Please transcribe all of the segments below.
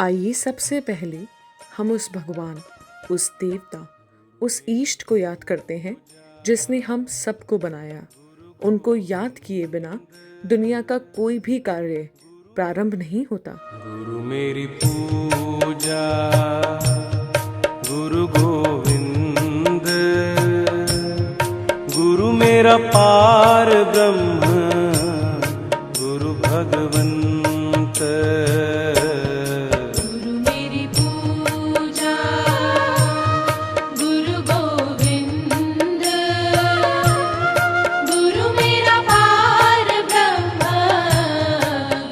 आइए सबसे पहले हम उस भगवान, उस देवता, उस ईष्ट को याद करते हैं जिसने हम सबको बनाया। उनको याद किए बिना दुनिया का कोई भी कार्य प्रारंभ नहीं होता। गुरु मेरी पूजा, गुरु गोविंद, गुरु मेरा पार ब्रह्म, गुरु भगवंत। गुरु मेरी पूजा, गुरु गोविंद, गुरु मेरा पार ब्रह्म,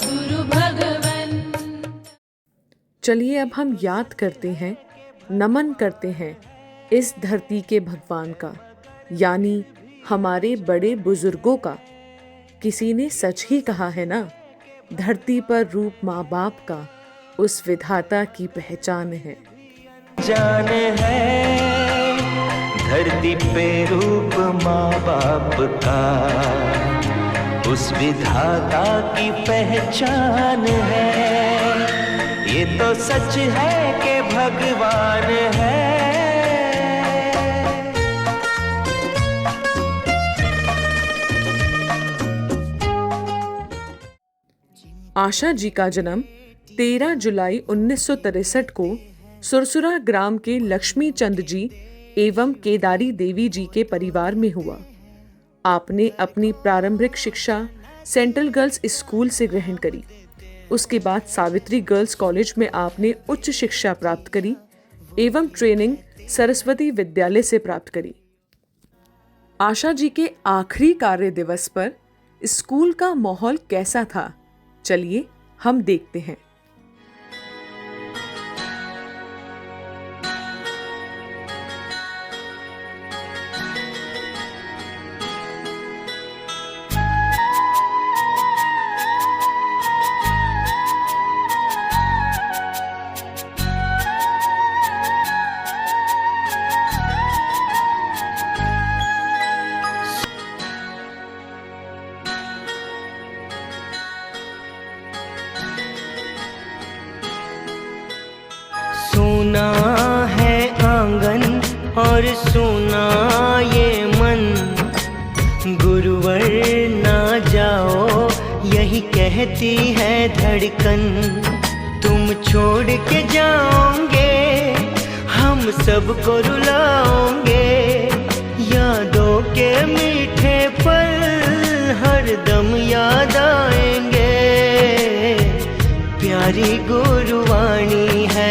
गुरु भगवंत। चलिए अब हम याद करते हैं, नमन करते हैं इस धरती के भगवान का, यानी हमारे बड़े बुजुर्गों का। किसी ने सच ही कहा है ना, धरती पर रूप माँ बाप का उस विधाता की पहचान है। जान है धरती पे रूप माँ बाप का, उस विधाता की पहचान है। ये तो सच है कि भगवान है। आशा जी का जन्म 13 जुलाई 1963 को सुरसुरा ग्राम के लक्ष्मी चंद जी एवं केदारी देवी जी के परिवार में हुआ। आपने अपनी प्रारंभिक शिक्षा सेंट्रल गर्ल्स स्कूल से ग्रहण करी। उसके बाद सावित्री गर्ल्स कॉलेज में आपने उच्च शिक्षा प्राप्त करी एवं ट्रेनिंग सरस्वती विद्यालय से प्राप्त करी। आशा जी के आखिरी कार्य दिवस पर स्कूल का माहौल कैसा था, चलिए हम देखते हैं। सुना है आंगन और सुना ये मन, गुरुवर ना जाओ यही कहती है धड़कन। तुम छोड़ के जाओगे हम सबको रुलाओगे, यादों के मीठे पल हरदम याद आएंगे। प्यारी गुरुवाणी है,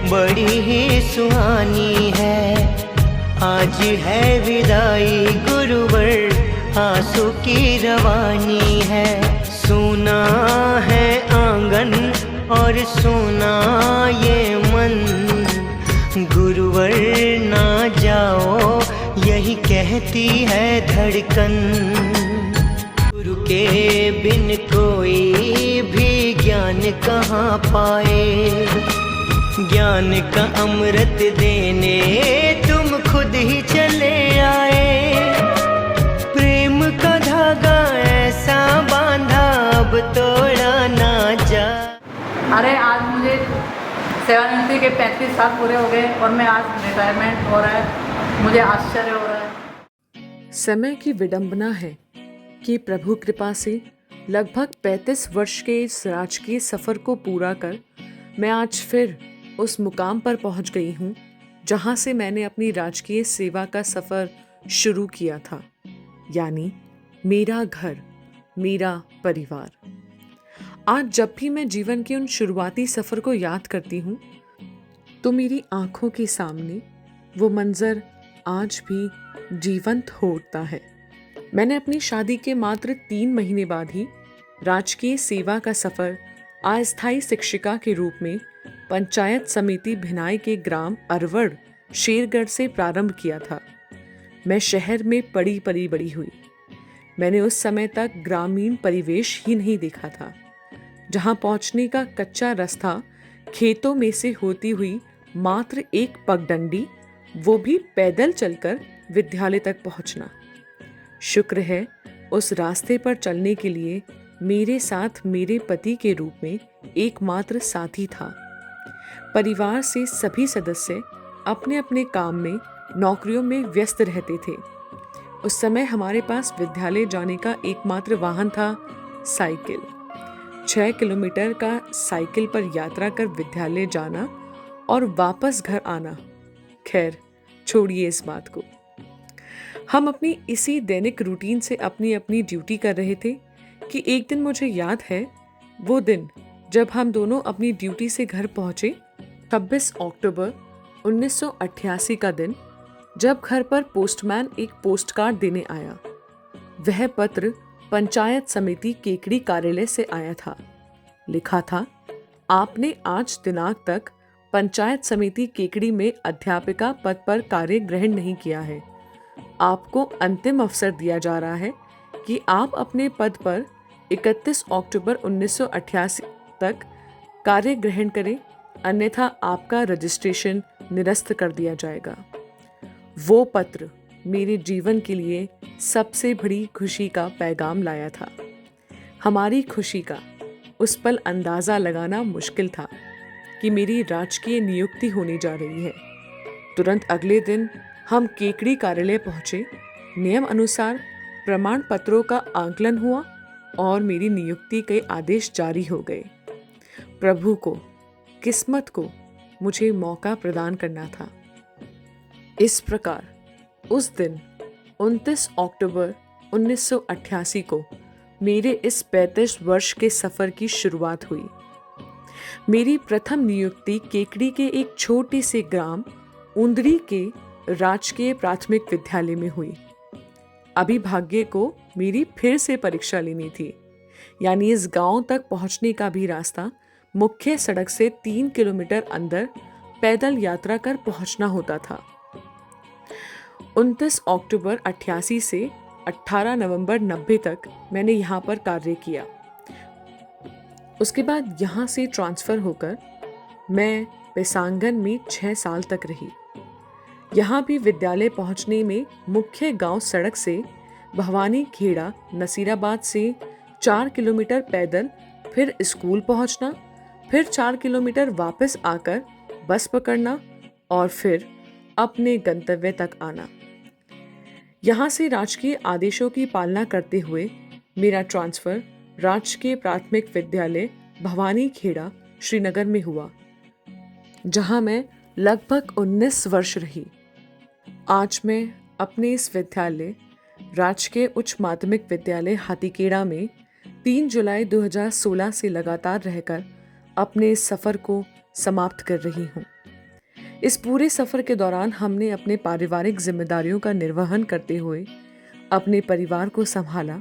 बड़ी ही सुहानी है। आज है विदाई गुरुवर, आंसू की रवानी है। सुना है आंगन और सुना ये मन, गुरुवर ना जाओ यही कहती है धड़कन। गुरु के बिन कोई भी ज्ञान कहाँ पाए, ज्ञान का अमृत देने तुम खुद ही चले आए। प्रेम का धागा ऐसा बांधा अब तोड़ा ना जा। अरे आज मुझे सेवानिवृत्ति के 35 साल पूरे हो गए और मैं आज रिटायरमेंट हो रहा है, मुझे आश्चर्य हो रहा है। समय की विडंबना है कि प्रभु कृपा से लगभग 35 वर्ष के इस राजकीय सफर को पूरा कर मैं आज फिर उस मुकाम पर पहुंच गई हूं जहां से मैंने अपनी राजकीय सेवा का सफर शुरू किया था, यानी मेरा घर, मेरा परिवार। आज जब भी मैं जीवन के उन शुरुआती सफर को याद करती हूं तो मेरी आंखों के सामने वो मंजर आज भी जीवंत हो उठता है। मैंने अपनी शादी के मात्र 3 महीने बाद ही राजकीय सेवा का सफर अस्थायी शिक्षिका के रूप में पंचायत समिति भिनाई के ग्राम अरवड़ शेरगढ़ से प्रारंभ किया था। मैं शहर में पली बड़ी हुई। मैंने उस समय तक ग्रामीण परिवेश ही नहीं देखा था, जहां पहुंचने का कच्चा रास्ता खेतों में से होती हुई मात्र एक पगडंडी, वो भी पैदल चलकर विद्यालय तक पहुंचना। शुक्र है उस रास्ते पर चलने के लिए मेरे साथ मेरे पति के रूप में एकमात्र साथी था। परिवार से सभी सदस्य अपने अपने काम में, नौकरियों में व्यस्त रहते थे। उस समय हमारे पास विद्यालय जाने का एकमात्र वाहन था साइकिल। 6 किलोमीटर का साइकिल पर यात्रा कर विद्यालय जाना और वापस घर आना। खैर, छोड़िए इस बात को। हम अपनी इसी दैनिक रूटीन से अपनी अपनी ड्यूटी कर रहे थे कि एक दिन मुझे याद है, वो दिन जब हम दोनों अपनी ड्यूटी से घर पहुंचे। 26 अक्टूबर 1988 का दिन, जब घर पर पोस्टमैन एक पोस्टकार्ड देने आया। वह पत्र पंचायत समिति केकड़ी कार्यालय से आया था। लिखा था, आपने आज दिनांक तक पंचायत समिति केकड़ी में अध्यापिका पद पर कार्य ग्रहण नहीं किया है। आपको अंतिम अवसर दिया जा रहा है कि आप अपने पद पर 31 अक्टूबर 1988 तक कार्य ग्रहण करें, अन्यथा आपका रजिस्ट्रेशन निरस्त कर दिया जाएगा। वो पत्र मेरे जीवन के लिए सबसे बड़ी खुशी का पैगाम लाया था। हमारी खुशी का उस पल अंदाज़ा लगाना मुश्किल था कि मेरी राजकीय नियुक्ति होने जा रही है। तुरंत अगले दिन हम केकड़ी कार्यालय पहुंचे। नियम अनुसार प्रमाण पत्रों का आंकलन हुआ और मेरी नियुक्ति के आदेश जारी हो गए। प्रभु को, किस्मत को मुझे मौका प्रदान करना था। इस प्रकार उस दिन 29 अक्टूबर 1988 को मेरे इस 35 वर्ष के सफर की शुरुआत हुई। मेरी प्रथम नियुक्ति केकड़ी के एक छोटे से ग्राम उंदरी के राजकीय प्राथमिक विद्यालय में हुई। अभिभाग्य को मेरी फिर से परीक्षा लेनी थी, यानी इस गांव तक पहुंचने का भी रास्ता मुख्य सड़क से 3 किलोमीटर अंदर पैदल यात्रा कर पहुंचना होता था। 29 अक्टूबर 88 से 18 नवंबर 90 तक मैंने यहाँ पर कार्य किया। उसके बाद यहाँ से ट्रांसफ़र होकर मैं पेसांगन में 6 साल तक रही। यहाँ भी विद्यालय पहुँचने में मुख्य गांव सड़क से भवानी खेड़ा नसीराबाद से 4 किलोमीटर पैदल, फिर स्कूल पहुँचना, फिर 4 किलोमीटर वापस आकर बस पकड़ना और फिर अपने गंतव्य तक आना। यहाँ से राजकीय आदेशों की पालना करते हुए मेरा ट्रांसफ़र राजकीय प्राथमिक विद्यालय भवानी खेड़ा श्रीनगर में हुआ, जहाँ मैं लगभग 19 वर्ष रही। आज मैं अपने इस विद्यालय राजकीय उच्च माध्यमिक विद्यालय हाथीखेड़ा में 3 जुलाई 2016 से लगातार रहकर अपने इस सफ़र को समाप्त कर रही हूँ। इस पूरे सफ़र के दौरान हमने अपने पारिवारिक जिम्मेदारियों का निर्वहन करते हुए अपने परिवार को संभाला।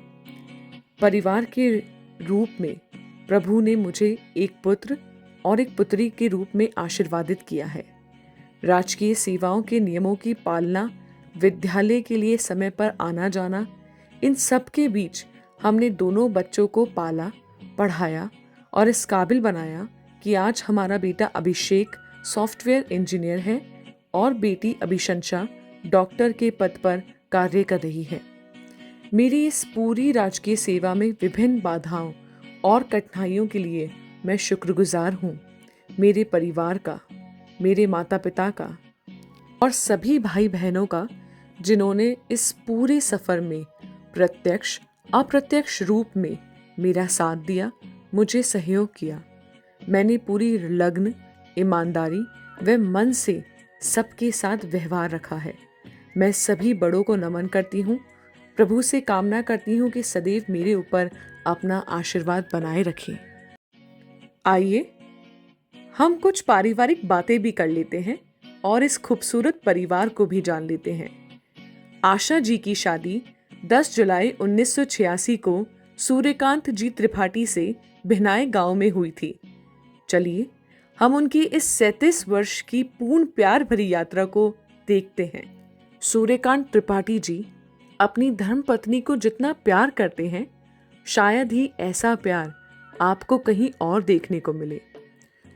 परिवार के रूप में प्रभु ने मुझे एक पुत्र और एक पुत्री के रूप में आशीर्वादित किया है। राजकीय सेवाओं के नियमों की पालना, विद्यालय के लिए समय पर आना जाना, इन सब के बीच हमने दोनों बच्चों को पाला, पढ़ाया और इस काबिल बनाया कि आज हमारा बेटा अभिषेक सॉफ्टवेयर इंजीनियर है और बेटी अभिशंसा डॉक्टर के पद पर कार्य कर रही है। मेरी इस पूरी राजकीय सेवा में विभिन्न बाधाओं और कठिनाइयों के लिए मैं शुक्रगुजार हूँ। मेरे परिवार का, मेरे माता पिता का और सभी भाई बहनों का, जिन्होंने इस पूरे सफ़र में प्रत्यक्ष अप्रत्यक्ष रूप में मेरा साथ दिया, मुझे सहयोग किया। मैंने पूरी लगन, ईमानदारी व मन से सबके साथ व्यवहार रखा है। मैं सभी बड़ों को नमन करती हूँ। प्रभु से कामना करती हूँ कि सदैव मेरे ऊपर अपना आशीर्वाद बनाए रखें। आइए हम कुछ पारिवारिक बातें भी कर लेते हैं और इस खूबसूरत परिवार को भी जान लेते हैं। आशा जी की शादी 10 जुलाई 1986 को सूर्यकांत जी त्रिपाठी से भिनाई गांव में हुई थी। चलिए हम उनकी इस 37 वर्ष की पूर्ण प्यार भरी यात्रा को देखते हैं। सूर्यकांत त्रिपाठी जी अपनी धर्मपत्नी को जितना प्यार करते हैं, शायद ही ऐसा प्यार आपको कहीं और देखने को मिले।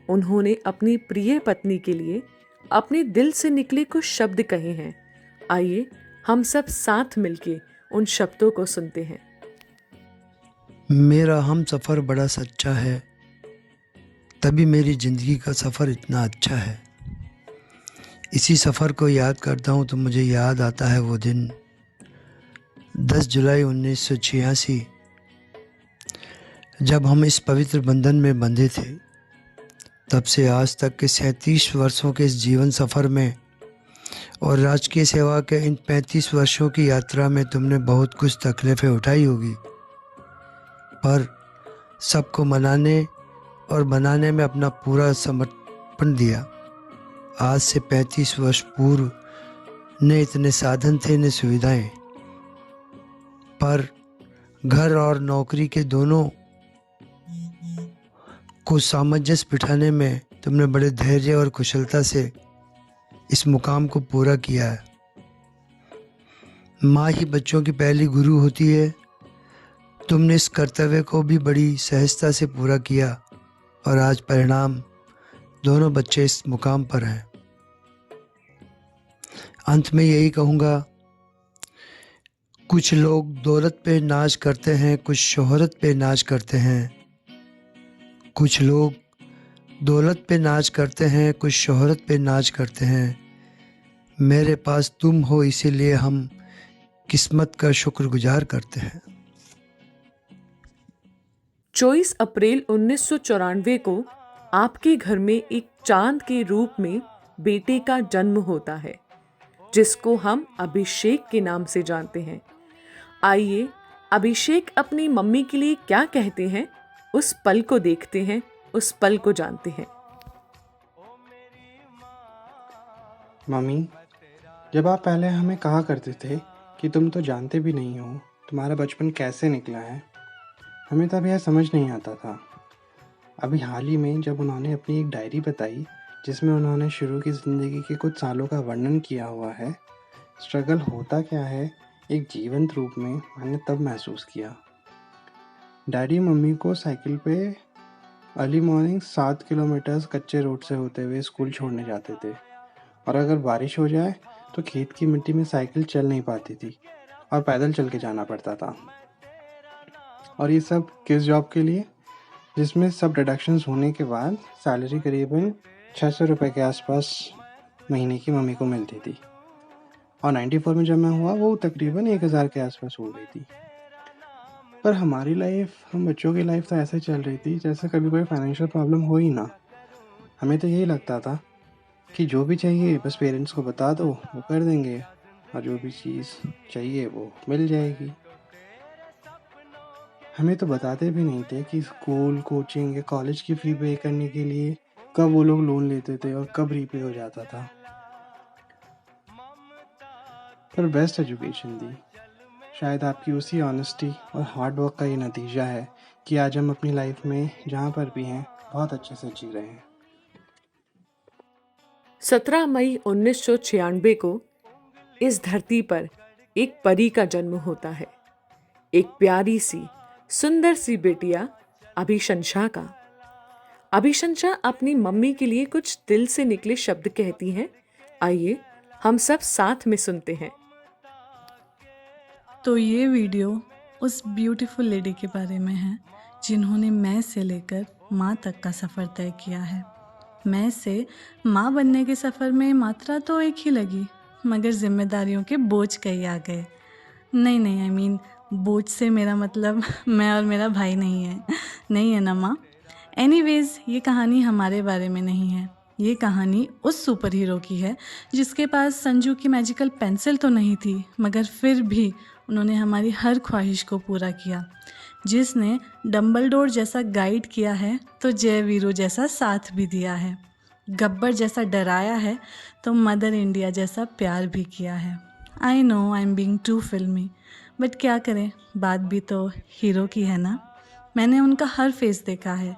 उन्होंने अपनी प्रिय पत्नी के लिए अपने दिल से निकले कुछ शब्द कहे हैं। आइए हम सब साथ मिलके उन शब्दों को सुनते हैं। मेरा हम सफ़र बड़ा सच्चा है, तभी मेरी ज़िंदगी का सफ़र इतना अच्छा है। इसी सफ़र को याद करता हूँ तो मुझे याद आता है वो दिन 10 जुलाई 1986, जब हम इस पवित्र बंधन में बंधे थे। तब से आज तक के 37 वर्षों के इस जीवन सफ़र में और राजकीय सेवा के इन 35 वर्षों की यात्रा में तुमने बहुत कुछ तकलीफ़ें उठाई होगी, पर सबको मनाने और बनाने में अपना पूरा समर्पण दिया। आज से 35 वर्ष पूर्व न इतने साधन थे न सुविधाएं, पर घर और नौकरी के दोनों को सामंजस्य बिठाने में तुमने बड़े धैर्य और कुशलता से इस मुकाम को पूरा किया है। माँ ही बच्चों की पहली गुरु होती है। तुमने इस कर्तव्य को भी बड़ी सहजता से पूरा किया और आज परिणाम दोनों बच्चे इस मुकाम पर हैं। अंत में यही कहूँगा, कुछ लोग दौलत पे नाज करते हैं, कुछ शोहरत पे नाज करते हैं। कुछ लोग दौलत पे नाज करते हैं, कुछ शोहरत पे नाज करते हैं। मेरे पास तुम हो, इसीलिए हम किस्मत का शुक्रगुजार करते हैं। 24 अप्रैल 1994 को आपके घर में एक चांद के रूप में बेटे का जन्म होता है, जिसको हम अभिषेक के नाम से जानते हैं। आइए अभिषेक अपनी मम्मी के लिए क्या कहते हैं, उस पल को देखते हैं, उस पल को जानते हैं। मम्मी, जब आप पहले हमें कहा करते थे कि तुम तो जानते भी नहीं हो तुम्हारा बचपन कैसे निकला है, हमें तब यह समझ नहीं आता था। अभी हाल ही में जब उन्होंने अपनी एक डायरी बताई जिसमें उन्होंने शुरू की ज़िंदगी के कुछ सालों का वर्णन किया हुआ है, स्ट्रगल होता क्या है एक जीवंत रूप में, मैंने तब महसूस किया। डैडी मम्मी को साइकिल पे अर्ली मॉर्निंग 7 किलोमीटर कच्चे रोड से होते हुए स्कूल छोड़ने जाते थे, और अगर बारिश हो जाए तो खेत की मिट्टी में साइकिल चल नहीं पाती थी और पैदल चल के जाना पड़ता था। और ये सब किस जॉब के लिए, जिसमें सब डिडक्शंस होने के बाद सैलरी करीबन 600 रुपये के आसपास महीने की मम्मी को मिलती थी। और 94 में जब मैं हुआ वो तकरीबन 1000 के आसपास हो गई थी। पर हमारी लाइफ, हम बच्चों की लाइफ तो ऐसे चल रही थी जैसे कभी कोई फाइनेंशियल प्रॉब्लम हो ही ना। हमें तो यही लगता था कि जो भी चाहिए बस पेरेंट्स को बता दो, वो कर देंगे, और जो भी चीज़ चाहिए वो मिल जाएगी। हमें तो बताते भी नहीं थे कि स्कूल, कोचिंग या कॉलेज की फ़ी पे करने के लिए कब वो लोग लोन लेते थे और कब रीपे हो जाता था। पर बेस्ट एजुकेशन दी शायद आपकी उसी ऑनेस्टी और हार्ड वर्क का ये नतीजा है कि आज हम अपनी लाइफ में जहाँ पर भी हैं बहुत अच्छे से जी रहे हैं। 17 मई 1996 को इस धरती पर एक परी का जन्म होता है, एक प्यारी सी सुंदर सी बेटिया अभिशंसा का। अभिशंसा अपनी मम्मी के लिए कुछ दिल से निकले शब्द कहती हैं। आइए हम सब साथ में सुनते हैं। तो ये वीडियो उस ब्यूटीफुल लेडी के बारे में है जिन्होंने मैं से लेकर माँ तक का सफ़र तय किया है। मैं से माँ बनने के सफ़र में मात्रा तो एक ही लगी, मगर जिम्मेदारियों के बोझ कई आ गए। नहीं आई मीन बोझ से मेरा मतलब मैं और मेरा भाई नहीं है ना माँ। एनीवेज़ ये कहानी हमारे बारे में नहीं है, ये कहानी उस सुपर हीरो की है जिसके पास संजू की मैजिकल पेंसिल तो नहीं थी, मगर फिर भी उन्होंने हमारी हर ख्वाहिश को पूरा किया। जिसने डम्बलडोर जैसा गाइड किया है तो जय वीरू जैसा साथ भी दिया है, गब्बर जैसा डराया है तो मदर इंडिया जैसा प्यार भी किया है। I know I am being too filmy, but क्या करें, बात भी तो हीरो की है ना। मैंने उनका हर फेस देखा है,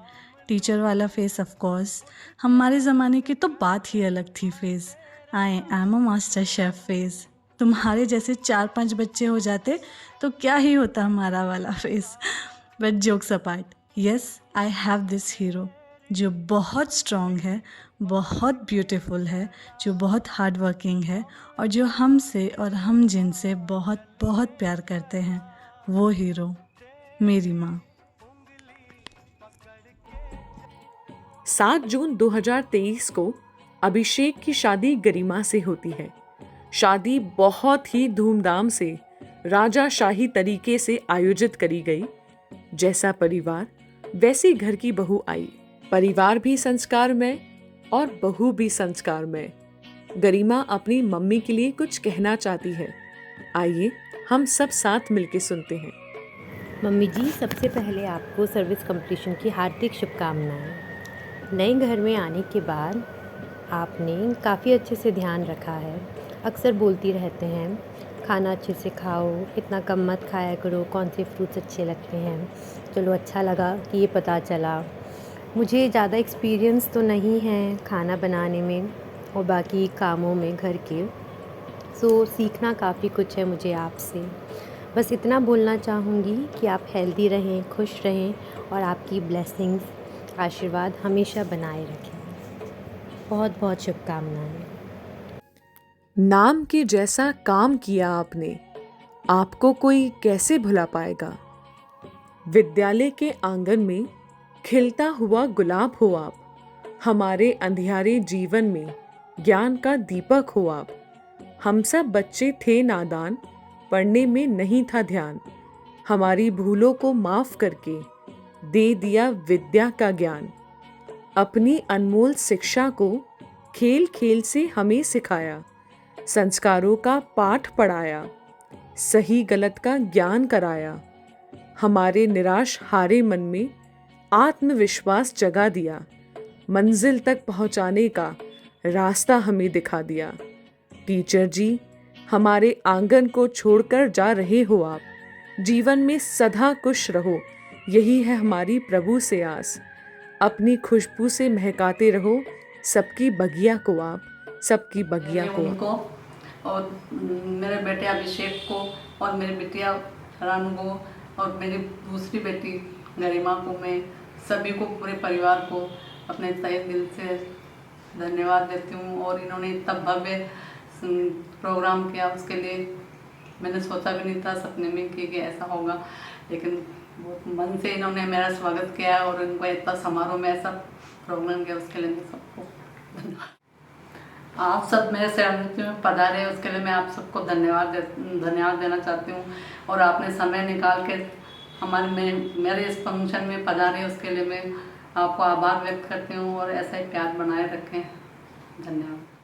टीचर वाला फेस ऑफ कोर्स, हमारे ज़माने की तो बात ही अलग थी face. I am a master chef face. तुम्हारे जैसे 4-5 बच्चे हो जाते तो क्या ही होता हमारा वाला face. But jokes apart, yes I have this hero जो बहुत स्ट्रॉन्ग है, बहुत ब्यूटीफुल है, जो बहुत हार्ड वर्किंग है और जो हमसे और हम जिनसे बहुत बहुत प्यार करते हैं। वो हीरो मेरी माँ। 7 जून 2023 को अभिषेक की शादी गरिमा से होती है। शादी बहुत ही धूमधाम से राजाशाही तरीके से आयोजित करी गई। जैसा परिवार वैसी घर की बहू आई। परिवार भी संस्कारमय और बहू भी संस्कारमय। गरिमा अपनी मम्मी के लिए कुछ कहना चाहती है। आइए हम सब साथ मिलके सुनते हैं। मम्मी जी, सबसे पहले आपको सर्विस कंप्लीशन की हार्दिक शुभकामनाएं। नए घर में आने के बाद आपने काफ़ी अच्छे से ध्यान रखा है। अक्सर बोलती रहते हैं खाना अच्छे से खाओ, इतना कम मत खाया करो, कौन से फ्रूट्स अच्छे लगते हैं। चलो अच्छा लगा कि ये पता चला। मुझे ज़्यादा एक्सपीरियंस तो नहीं है खाना बनाने में और बाकी कामों में घर के, सो सीखना काफ़ी कुछ है मुझे आपसे। बस इतना बोलना चाहूँगी कि आप हेल्दी रहें, खुश रहें और आपकी ब्लेसिंग्स, आशीर्वाद हमेशा बनाए रखें। बहुत बहुत शुभकामनाएं। नाम के जैसा काम किया आपने, आपको कोई कैसे भुला पाएगा। विद्यालय के आंगन में खिलता हुआ गुलाब हो आप। हमारे अंधियारे जीवन में ज्ञान का दीपक हो आप। हम सब बच्चे थे नादान, पढ़ने में नहीं था ध्यान। हमारी भूलों को माफ करके दे दिया विद्या का ज्ञान। अपनी अनमोल शिक्षा को खेल खेल से हमें सिखाया। संस्कारों का पाठ पढ़ाया, सही गलत का ज्ञान कराया। हमारे निराश हारे मन में आत्मविश्वास जगा दिया। मंजिल तक पहुंचाने का रास्ता हमें दिखा दिया। टीचर जी, हमारे आंगन को छोड़कर जा रहे हो आप। जीवन में सदा खुश रहो, यही है हमारी प्रभु से आस। अपनी खुशबू से महकाते रहो सबकी बगिया को आप, सबकी बगिया को आप। उनको और मेरे बेटे अभिषेक को और मेरी बिटिया रानू को और मेरी दूसरी बेटी गरिमा को, मैं सभी को, पूरे परिवार को अपने तहे दिल से धन्यवाद देती हूँ। और इन्होंने इतना भव्य प्रोग्राम किया, उसके लिए मैंने सोचा भी नहीं था सपने में कि ऐसा होगा, लेकिन बहुत मन से इन्होंने मेरा स्वागत किया और इनको इतना समारोह में ऐसा प्रोग्राम किया, उसके लिए मैं सबको धन्यवाद। आप सब मेरे सेवा नृत्य में पधारे, उसके लिए मैं आप सबको धन्यवाद देना चाहती हूँ। और आपने समय निकाल के मेरे इस फंक्शन में पधारे, उसके लिए मैं आपको आभार व्यक्त करती हूँ। और ऐसा ही प्यार बनाए रखें। धन्यवाद।